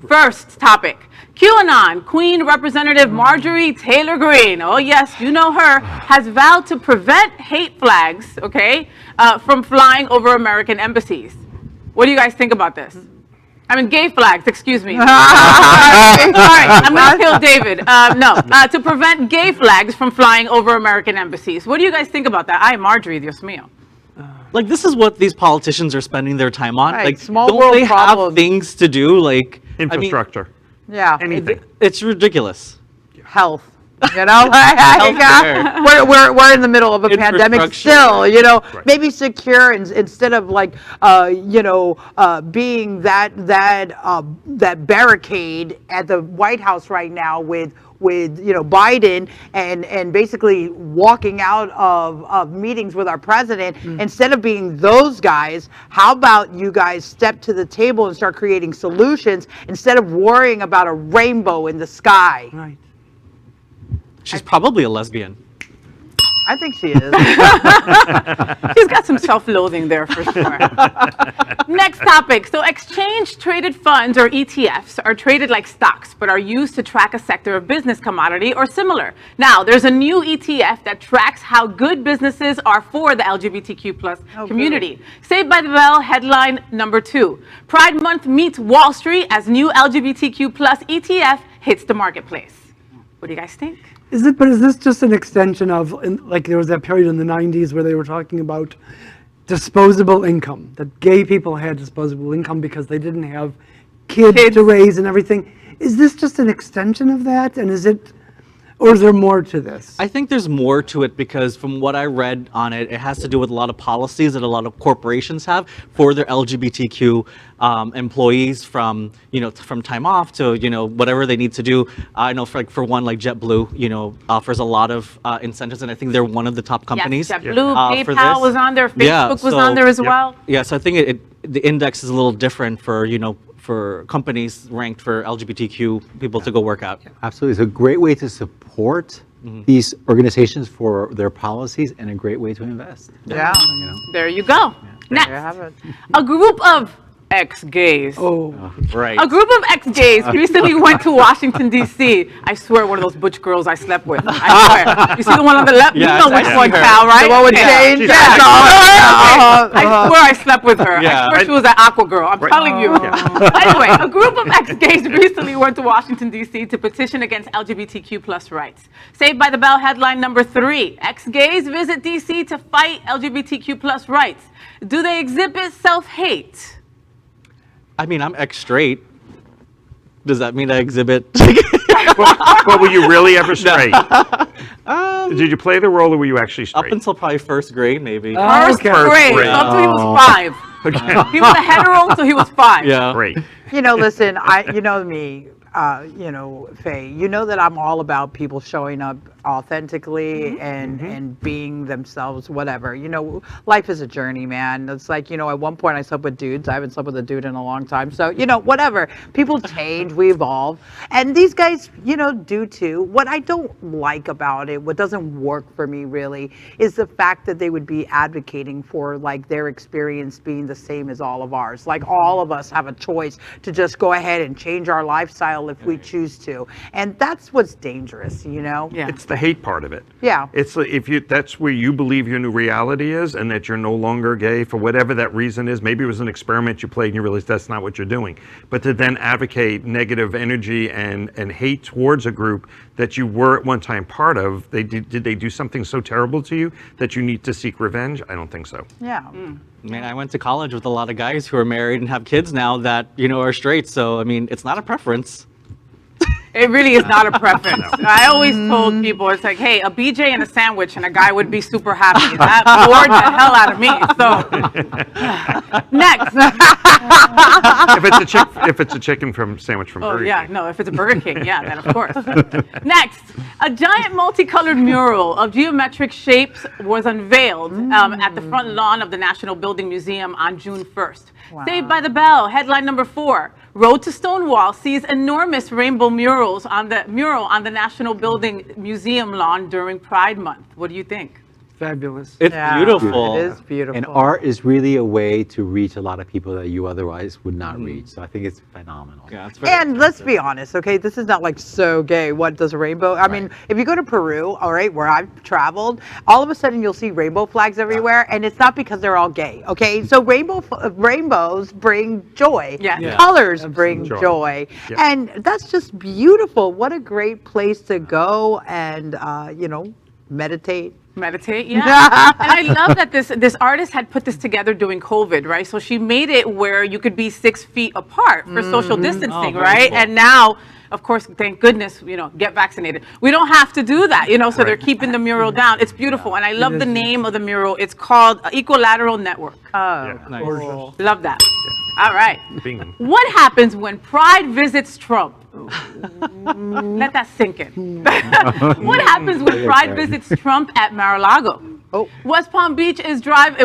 S4: First topic. QAnon Queen Representative Marjorie Taylor Greene, oh yes, you know her, has vowed to prevent hate flags, from flying over American embassies. What do you guys think about this? I mean, gay flags, excuse me. All right, I'm going to kill David. To prevent gay flags from flying over American embassies. What do you guys think about that? Ay, Marjorie, Dios mío.
S2: Like, this is what these politicians are spending their time on.
S1: Right,
S2: Like,
S1: small
S2: don't
S1: world
S2: they
S1: problems.
S2: have things to do? Like,
S5: Infrastructure.
S1: Yeah.
S5: Anything.
S2: It's ridiculous.
S1: Health. You know, we're in the middle of a pandemic still. You know, maybe secure instead of like, being that barricade at the White House right now with Biden and basically walking out of meetings with our president. Instead of being those guys, how about you guys step to the table and start creating solutions instead of worrying about a rainbow in the sky?
S6: Right.
S2: She's probably a lesbian.
S1: I think she is.
S4: She's got some self-loathing there for sure. Next topic. So exchange-traded funds, or ETFs, are traded like stocks, but are used to track a sector of business, commodity, or similar. Now, there's a new ETF that tracks how good businesses are for the LGBTQ plus community. Saved by the Bell, headline number 2. Pride Month meets Wall Street as new LGBTQ plus ETF hits the marketplace. What do you guys think?
S6: Is this just an extension of, like there was that period in the 90s where they were talking about disposable income, that gay people had disposable income because they didn't have kids to raise and everything. Is this just an extension of that? And is it, Or is there more to this?
S2: I think there's more to it because from what I read on it, it has to do with a lot of policies that a lot of corporations have for their LGBTQ employees, from from time off to whatever they need to do. I know for one, like JetBlue, offers a lot of incentives, and I think they're one of the top companies.
S4: Yes, JetBlue,
S2: for
S4: PayPal
S2: this.
S4: was on there, Facebook was on there as well.
S2: Yeah, so I think the index is a little different for for companies ranked for LGBTQ people to go work out.
S7: Absolutely. It's a great way to support these organizations for their policies and a great way to invest.
S1: Yeah.
S4: There you go. Next,
S1: There you have it.
S4: a group of ex-gays.
S2: Right.
S4: A group of ex-gays recently went to Washington, D.C. I swear, one of those butch girls I slept with. I swear. You see the one on the left?
S2: Yeah,
S4: you know which one, Cal, right?
S1: The one with Jane?
S4: Yeah.
S1: Yeah.
S4: I swear I slept with her.
S2: Yeah.
S4: I swear she was an aqua girl. I'm telling you. Anyway, a group of ex-gays recently went to Washington, D.C. to petition against LGBTQ plus rights. Saved by the Bell headline number 3. Ex-gays visit D.C. to fight LGBTQ plus rights. Do they exhibit self-hate?
S2: I mean, I'm ex-straight. Does that mean I exhibit?
S5: But were you really ever straight? Did you play the role, or were you actually straight?
S2: Up until probably first grade, maybe.
S4: First grade, up until he was 5.
S5: Okay.
S4: He was a hetero until he was 5.
S2: Yeah.
S5: Great.
S1: Listen, you know me, Faye, you know that I'm all about people showing up authentically and being themselves, whatever. Life is a journey, man. It's like, at one point I slept with dudes. I haven't slept with a dude in a long time. So, whatever. People change, we evolve. And these guys, do too. What I don't like about it, what doesn't work for me really, is the fact that they would be advocating for like their experience being the same as all of ours. Like all of us have a choice to just go ahead and change our lifestyle if we choose to. And that's what's dangerous,
S4: Yeah.
S5: It's the hate part of it.
S1: Yeah.
S5: It's that's where you believe your new reality is, and that you're no longer gay for whatever that reason is. Maybe it was an experiment you played and you realized that's not what you're doing. But to then advocate negative energy and hate towards a group that you were at one time part of, did they do something so terrible to you that you need to seek revenge? I don't think so.
S1: Yeah.
S2: I mean, I went to college with a lot of guys who are married and have kids now that, are straight. So, I mean, it's not a preference.
S4: It really is not a preference. I always told people, it's like, hey, a BJ and a sandwich and a guy would be super happy. That bored the hell out of me. So, next.
S5: If it's a chicken sandwich from Burger King.
S4: No, if it's a Burger King, yeah, then of course. Next, a giant multicolored mural of geometric shapes was unveiled at the front lawn of the National Building Museum on June 1st. Wow. Saved by the Bell, headline number 4. Road to Stonewall sees enormous rainbow murals on the National Building Museum lawn during Pride Month. What do you think?
S6: Fabulous.
S2: It's beautiful.
S1: It is beautiful.
S7: And art is really a way to reach a lot of people that you otherwise would not reach. So I think it's phenomenal.
S2: Yeah, it's
S1: and let's be honest, okay? This is not like so gay. What does a rainbow? I mean, if you go to Peru, all right, where I've traveled, all of a sudden you'll see rainbow flags everywhere, and it's not because they're all gay, okay? So rainbows bring joy.
S4: Yeah.
S1: Colors bring joy. Yeah. And that's just beautiful. What a great place to go and, meditate.
S4: Meditate, yeah. And I love that this artist had put this together during COVID, right? So she made it where you could be 6 feet apart for social distancing, right? Cool. And now, of course, thank goodness, get vaccinated. We don't have to do that, so they're keeping the mural down. It's beautiful. And I love the name of the mural. It's called Equilateral Network.
S1: Oh,
S2: nice.
S1: Cool.
S4: Love that. Yeah. All right.
S5: Bing.
S4: What happens when Pride visits Trump? Let that sink in. What happens when Pride visits Trump at Mar-a-Lago? West Palm Beach is driving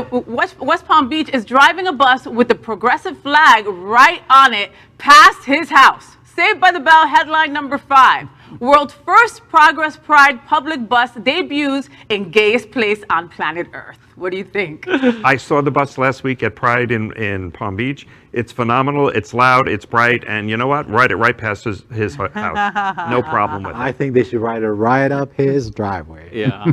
S4: a bus with the progressive flag right on it past his house. Saved by the Bell, headline number 5. World's first Progress Pride public bus debuts in gayest place on planet Earth. What do you think?
S5: I saw the bus last week at Pride in Palm Beach. It's phenomenal. It's loud. It's bright. And you know what? Ride it right past his house. No problem with it.
S7: I think they should ride it right up his driveway.
S2: Yeah.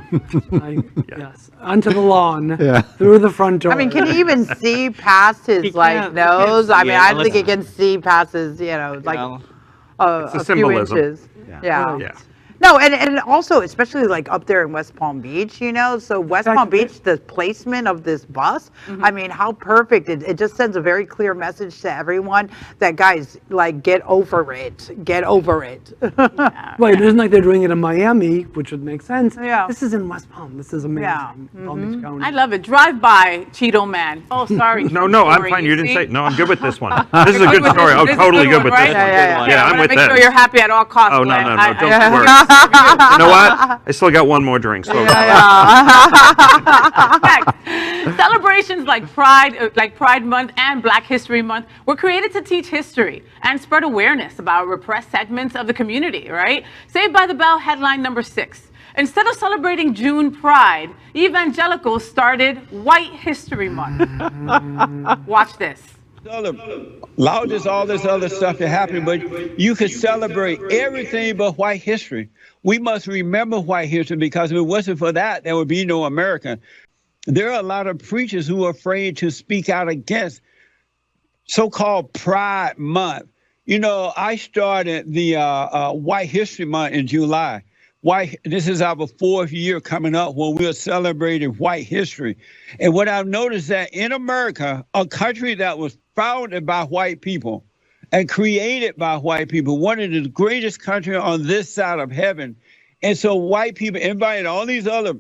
S6: Yes. Onto the lawn. Through the front door.
S1: I mean, can he even see past his nose? I mean, I think he can see past his, a few
S5: symbolism.
S1: inches.
S5: Yeah.
S1: No, and also, especially like up there in West Palm Beach, you know, so West Palm Beach, the placement of this bus, I mean, how perfect. It just sends a very clear message to everyone that, guys, like, get over it. Get over it.
S6: Right, it isn't like they're doing it in Miami, which would make sense.
S1: Yeah.
S6: This is in West Palm. This is amazing. Palm Beach County.
S4: I love it. Drive by, Cheeto Man. Oh, sorry.
S5: No, I'm fine. You didn't say. No, I'm good with this one.
S4: This
S5: This is a good story. I'm totally good with this one.
S4: Yeah,
S5: I'm with
S4: make
S5: that.
S4: sure you're happy at all costs.
S5: Oh, no,
S4: Glenn.
S5: don't worry. You know what? I still got one more drink. Slow down.
S4: Celebrations like Pride Month and Black History Month were created to teach history and spread awareness about repressed segments of the community, right? Saved by the Bell headline number 6. Instead of celebrating June Pride, evangelicals started White History Month. Watch this.
S15: Allow this, all this other stuff to happen, but you could celebrate everything but white history. We must remember white history, because if it wasn't for that, there would be no America. There are a lot of preachers who are afraid to speak out against so-called Pride Month. You know, I started the White History Month in July. This is our 4th year coming up when we're celebrating white history. And what I've noticed that in America, a country that was founded by white people and created by white people, one of the greatest countries on this side of heaven. And so white people invited all this other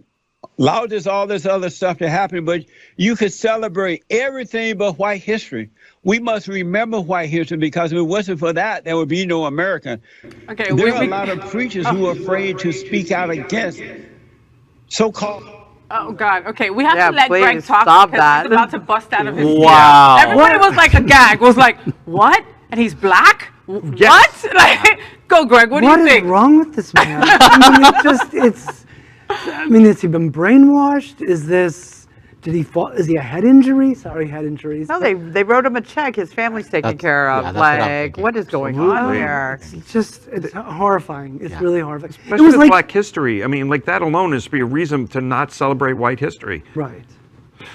S15: stuff to happen, but you could celebrate everything but white history. We must remember white history, because if it wasn't for that, there would be no America.
S4: Okay,
S15: there are a lot of preachers who are afraid to speak out against so-called.
S4: Oh God! Okay, we have to let Gregg talk
S1: stop
S4: because
S1: that.
S4: he's about to bust out of his
S2: Wow.
S4: Everybody was like a gag. Was like, what? And he's black? What? Like, go, Gregg. What do you think?
S6: What is wrong with this man? I mean, has he been brainwashed? Did he fall? Is he a head injury? Sorry, head injuries.
S1: No, they wrote him a check. His family's taken care of.
S3: that's what I'm
S1: Like,
S3: thinking.
S1: what is going on here?
S6: It's horrifying. It's really horrifying.
S5: Especially
S6: It was
S5: with
S6: like,
S5: Black history. I mean, like, that alone is be a reason to not celebrate white history.
S6: right.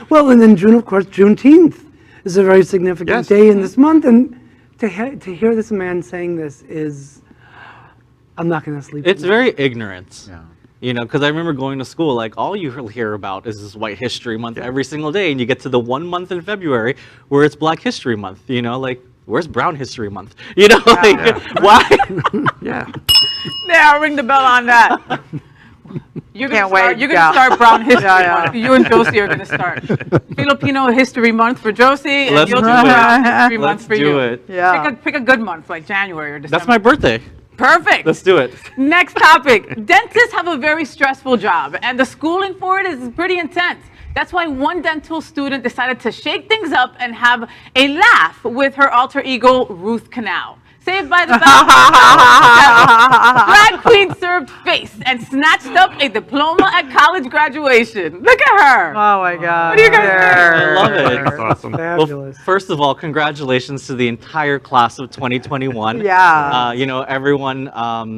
S6: Well, and then June, of course, Juneteenth is a very significant day in this month, and to hear this man saying this is, I'm not going to sleep.
S2: It's
S6: tonight.
S2: very ignorant. Yeah. You know, because I remember going to school, like, all you hear about is this White History Month every single day, and you get to the 1 month in February where it's Black History Month, you know, like, where's Brown History Month? You know, why?
S5: Yeah.
S4: Yeah, ring the bell on that. You're
S1: Can't
S4: gonna
S1: wait.
S4: You're gonna start Brown History
S1: Yeah.
S4: Month. You and Josie are gonna start Filipino History Month for Josie, and
S2: Let's
S4: you'll
S2: do
S4: do
S2: it.
S4: Brown History Month
S2: Let's
S4: for
S2: do
S4: you.
S2: it.
S1: Yeah.
S4: Pick a good month, like January or December.
S2: That's my birthday.
S4: Perfect.
S2: Let's do it.
S4: Next topic. Dentists have a very stressful job, and the schooling for it is pretty intense. That's why one dental student decided to shake things up and have a laugh with her alter ego, Ruth Canal. Saved by the Bell. Drag queen served face and snatched up a diploma at college graduation. Look at her.
S1: Oh my God.
S4: What do you guys think?
S2: I love it.
S5: That's awesome.
S6: Fabulous.
S2: Well, first of all, congratulations to the entire class of 2021.
S1: Yeah.
S2: You know, everyone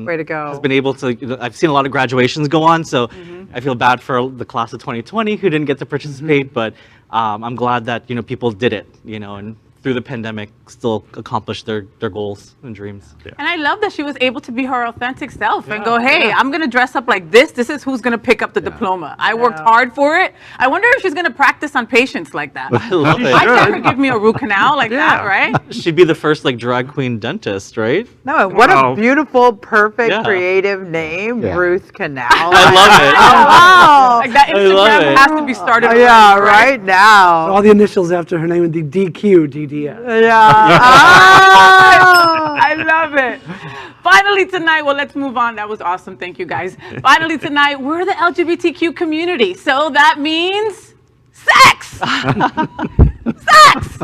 S1: Way to go.
S2: has been able to, I've seen a lot of graduations go on, so I feel bad for the class of 2020 who didn't get to participate, but I'm glad that, you know, people did it, you know, and through the pandemic still accomplished their goals and dreams. Yeah.
S4: And I love that she was able to be her authentic self and go, hey, I'm going to dress up like this. This is who's going to pick up the diploma. I worked hard for it. I wonder if she's going to practice on patients like that.
S2: I love it.
S4: I can't her give me a root canal like that, right?
S2: She'd be the first like drag queen dentist, right?
S1: No, what a beautiful, perfect,
S2: Yeah.
S1: creative name,
S2: Yeah.
S1: Ruth Canal.
S2: I love it.
S1: Oh, wow.
S4: Like that
S2: I love
S4: Instagram
S2: it.
S4: has to be started.
S1: Oh, yeah,
S4: already,
S1: right now.
S6: All the initials after her name would be DQ, DDS.
S1: Yeah. Oh.
S4: I love it. Finally tonight, well, let's move on. That was awesome. Thank you, guys. Finally tonight, we're the LGBTQ community. So that means sex. Sex.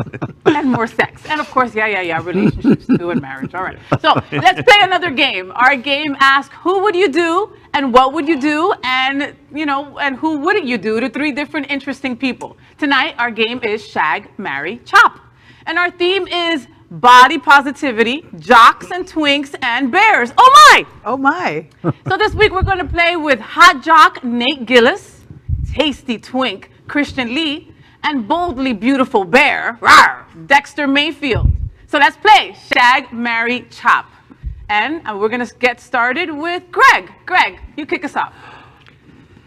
S4: And more sex. And of course, yeah, relationships too and marriage. All right. So let's play another game. Our game asks, who would you do and what would you do? And, you know, and who wouldn't you do to 3 different interesting people. Tonight, our game is Shag, Marry, Chop. And our theme is body positivity, jocks and twinks, and bears. Oh my!
S1: Oh my.
S4: So this week we're going to play with hot jock Nate Gillis, tasty twink Christian Lee, and boldly beautiful bear, rawr, Dexter Mayfield. So let's play Shag, Marry, Chop. And we're going to get started with Gregg. Gregg, you kick us off.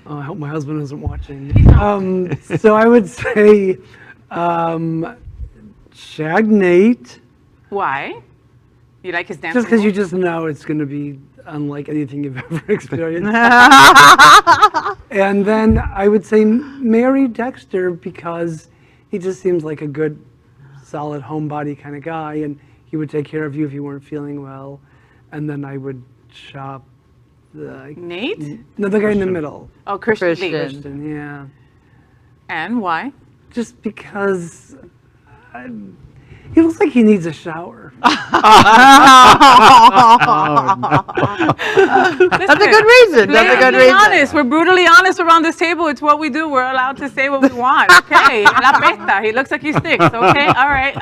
S6: Oh, I hope my husband isn't watching. So I would say Shag Nate.
S4: Why? You like his dance?
S6: Just because you just know it's going to be unlike anything you've ever experienced. And then I would say marry Dexter because he just seems like a good, solid homebody kind of guy, and he would take care of you if you weren't feeling well. And then I would shop
S4: Nate?
S6: No, the guy in the middle.
S4: Oh, Christian.
S6: Christian, yeah.
S4: And why?
S6: Just because he looks like he needs a shower.
S1: That's a good reason. That's a good reason.
S4: Honest. We're brutally honest around this table. It's what we do. We're allowed to say what we want. Okay. La pesta. He looks like he stinks. Okay. All right.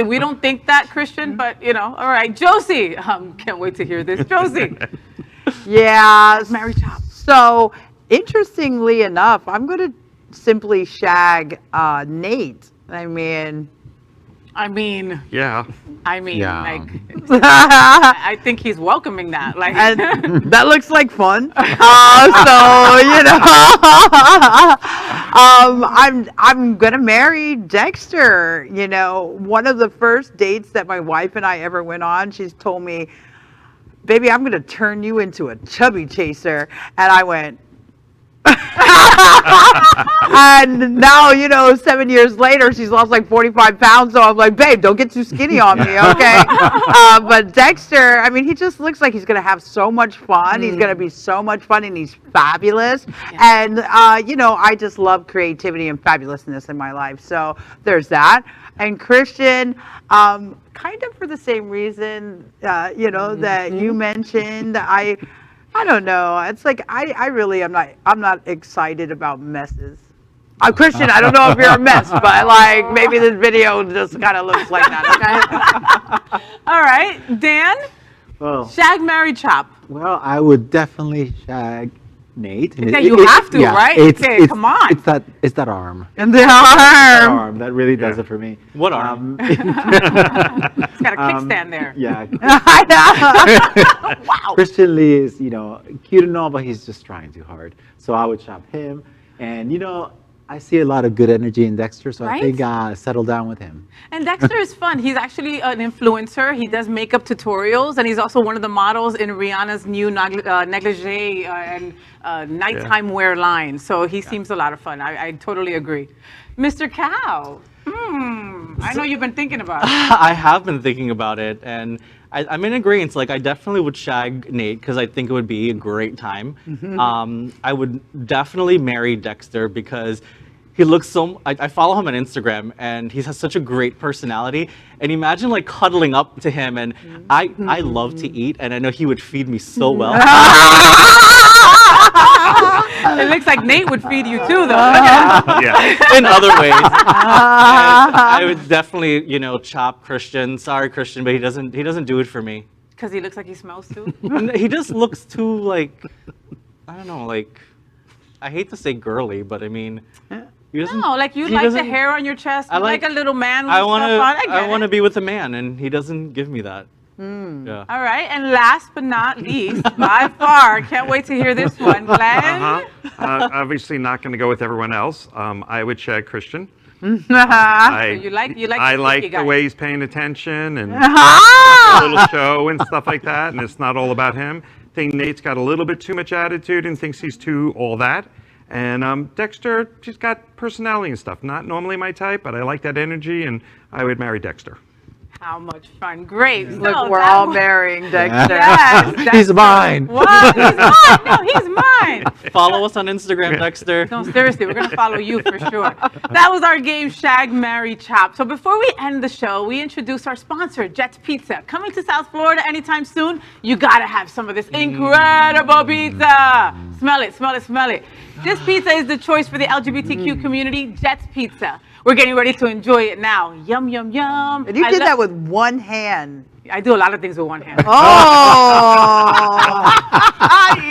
S4: We don't think that, Christian, but you know. All right. Josie. Can't wait to hear this. Josie.
S1: Yeah.
S4: Mary Chop.
S1: So interestingly enough, I'm going to simply shag Nate.
S5: Yeah.
S4: Like, I think he's welcoming that. Like,
S1: and that looks like fun. I'm gonna marry Dexter. You know, one of the first dates that my wife and I ever went on, she's told me, "Baby, I'm gonna turn you into a chubby chaser," and I went. And now, 7 years later, she's lost like 45 pounds. So I'm like, babe, don't get too skinny on me, okay? But Dexter, he just looks like he's going to have so much fun. He's going to be so much fun, and he's fabulous. Yeah. And, I just love creativity and fabulousness in my life. So there's that. And Christian, kind of for the same reason, that you mentioned. I don't know. It's like I really I'm not excited about messes. Christian, I don't know if you're a mess, but like maybe this video just kind of looks like that. Okay.
S4: All right, Dan.
S7: Well,
S4: shag, marry, chop.
S7: Well, I would definitely shag Nate.
S4: Yeah, you have to, right? Okay, come on.
S7: It's that arm.
S1: And the arm.
S7: That really does it for me.
S2: What arm?
S4: It's got a kickstand there.
S7: Yeah.
S4: Wow.
S7: Christian Lee is, cute and all, but he's just trying too hard. So I would shop him. And, I see a lot of good energy in Dexter, so
S4: Right?
S7: I think settle down with him.
S4: And Dexter is fun. He's actually an influencer. He does makeup tutorials, and he's also one of the models in Rihanna's new negligee and nighttime wear line. So he seems a lot of fun. I totally agree. Mr. Cow. I know you've been thinking about it.
S2: I have been thinking about it, and I'm in agreement. Like, I definitely would shag Nate because I think it would be a great time. I would definitely marry Dexter because he looks so. I follow him on Instagram, and he has such a great personality. And imagine like cuddling up to him, and I love to eat, and I know he would feed me so well.
S4: It looks like Nate would feed you too, though.
S2: Yeah, in other ways. I would definitely, chop Christian. Sorry, Christian, but he doesn't do it for me.
S4: Because he looks like he smells too?
S2: And he just looks too, like, I don't know, like, I hate to say girly, but he doesn't.
S4: No, like you like the hair on your chest. You like a little man with stuff on.
S2: I want to be with a man, and he doesn't give me that. Yeah.
S4: All right, and last but not least, by far, can't wait to hear this one, Glen.
S5: Obviously not going to go with everyone else. I would shag Christian.
S4: You like
S5: I like the way he's paying attention and a little show and stuff like that, and it's not all about him. I think Nate's got a little bit too much attitude and thinks he's too all that. And Dexter, she's got personality and stuff. Not normally my type, but I like that energy, and I would marry Dexter.
S4: How much fun. Great.
S1: Look,
S4: so
S1: we're all marrying Dexter.
S4: Yes,
S7: He's mine.
S4: What? He's mine. No, he's mine.
S2: Follow us on Instagram, Dexter.
S4: No, seriously, we're going to follow you for sure. That was our game, Shag, Marry, Chop. So before we end the show, we introduce our sponsor, Jet's Pizza. Coming to South Florida anytime soon, you got to have some of this incredible pizza. Smell it, smell it, smell it. This pizza is the choice for the LGBTQ community, Jet's Pizza. We're getting ready to enjoy it now. Yum, yum, yum.
S1: And you did that with one hand.
S4: I do a lot of things with one hand.
S1: Oh!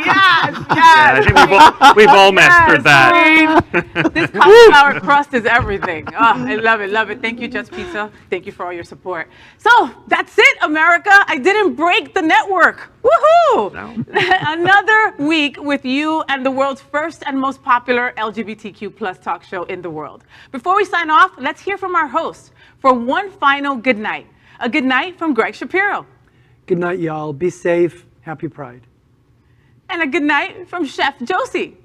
S4: Yes!
S5: Yeah, I think we've all mastered that.
S4: This cauliflower crust is everything. Oh, I love it, love it. Thank you, Just Pizza. Thank you for all your support. So that's it, America. I didn't break the network. Woohoo!
S5: No.
S4: Another week with you and the world's first and most popular LGBTQ plus talk show in the world. Before we sign off, let's hear from our host for one final good night. A good night from Gregg Shapiro.
S6: Good night, y'all. Be safe. Happy Pride.
S4: And a good night from Chef Josie.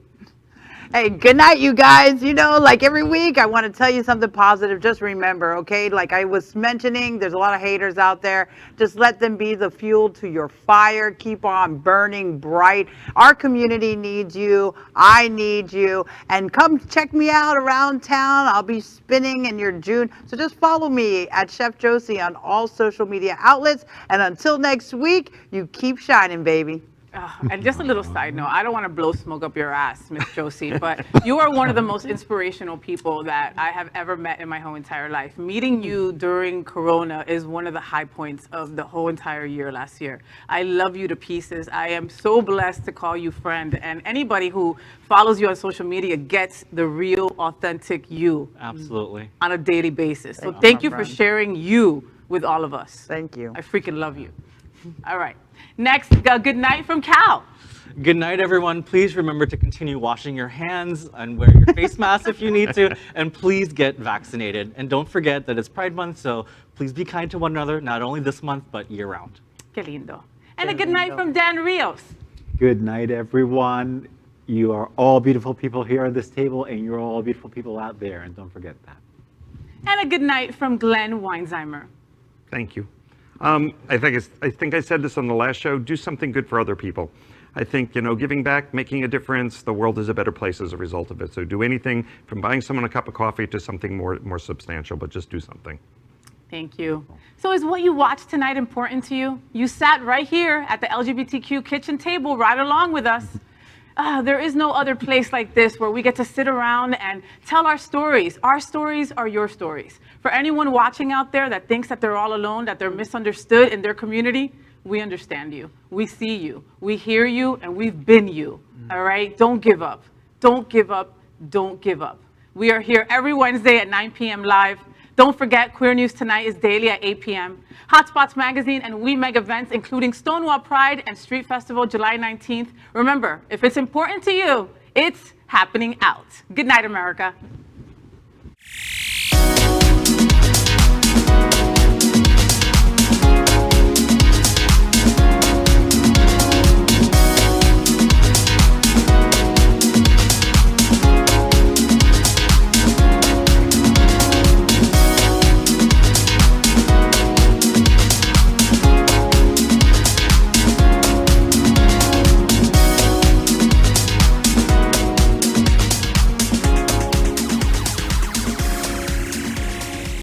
S1: Hey, good night, you guys. You know, like every week, I want to tell you something positive. Just remember, okay? Like I was mentioning, there's a lot of haters out there. Just let them be the fuel to your fire. Keep on burning bright. Our community needs you. I need you. And come check me out around town. I'll be spinning in your June. So just follow me at Chef Josie on all social media outlets. And until next week, you keep shining, baby.
S4: And just a little side note, I don't want to blow smoke up your ass, Miss Josie, but you are one of the most inspirational people that I have ever met in my whole entire life. Meeting you during Corona is one of the high points of the whole entire year last year. I love you to pieces. I am so blessed to call you friend, and anybody who follows you on social media gets the real, authentic you.
S2: Absolutely.
S4: On a daily basis. So thank you for sharing you with all of us.
S1: Thank you.
S4: I freaking love you. All right. Next, good night from Cal.
S2: Good night, everyone. Please remember to continue washing your hands and wear your face mask if you need to. And please get vaccinated. And don't forget that it's Pride Month, so please be kind to one another, not only this month, but year round.
S4: Qué lindo. And a good night from Dan Rios.
S7: Good night, everyone. You are all beautiful people here at this table, and you're all beautiful people out there, and don't forget that.
S4: And a good night from Glen Weinzimer.
S5: Thank you. I think I said this on the last show, do something good for other people. I think, you know, giving back, making a difference, the world is a better place as a result of it. So do anything from buying someone a cup of coffee to something more substantial, but just do something.
S4: Thank you. So is what you watched tonight important to you? You sat right here at the LGBTQ kitchen table right along with us. There is no other place like this where we get to sit around and tell our stories. Our stories are your stories. For anyone watching out there that thinks that they're all alone, that they're misunderstood in their community, we understand you. We see you. We hear you, and we've been you. All right? Don't give up. Don't give up. Don't give up. We are here every Wednesday at 9 p.m. live. Don't forget, Queer News Tonight is daily at 8 p.m. Hotspots Magazine and We Meg events, including Stonewall Pride and Street Festival July 19th. Remember, if it's important to you, it's happening out. Good night, America.